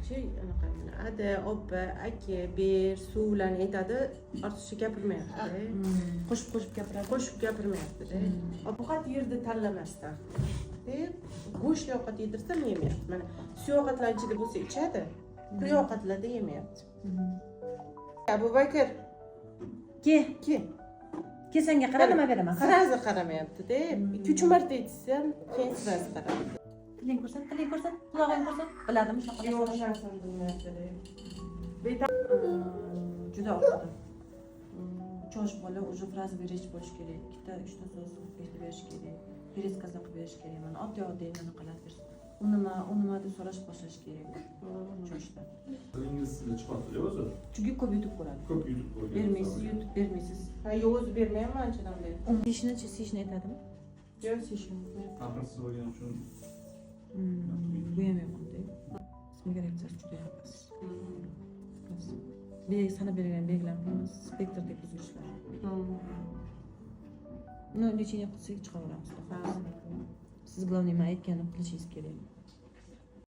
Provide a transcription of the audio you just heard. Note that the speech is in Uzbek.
chi anaqa ada oppa aka ber suvlarni aytadi ortiqcha gapirmayapti Qo'shib gapiradi. qo'shib gapirmayapti ovqat yerda tanlamasdan go'shtli ovqat yedirsam yemayapti mana suv ovqatlar ichida bo'lsa ichadi quyi ovqatlarda yemayapti Abubakr Ke senga qara nima beraman? sirazi qaramayapti-da 2-3 marta aytsam keyin sirazi qaramaydi Tiling ko'rsan, qulog'ing ko'rsan. Biladimi shunaqa yo'q narsalarni? narsani bilmayapti-da Juda o'qidi. Cho'sh bola уже fraza berish bo'lish kerak. Ikkita, uchta so'z aytib berish kerak. Пересказlar qilib berish kerak. Mana oddiy anaqalar berish. U nima deb so'rash boshlash kerak. Cho'shda. Tilingiz chiqyapti o'zi. Chunki ko'p YouTube ko'radi. Ko'p YouTube ko'rgan. Bermaysiz, YouTube bermaysiz. ha yo'q o'zi bermayman anchadan beri Sishni aytadimi? yo'q seshim Aqlsiz bo'lgani uchun Bu ham yomonda. Ismiga retsepti juda yaxshi. Sana berilgan belgilar spektrdagi buzilishlar. Uni lechение qilsak chiqaveramiz. Siz главный nima aytganini qilishingiz kerak.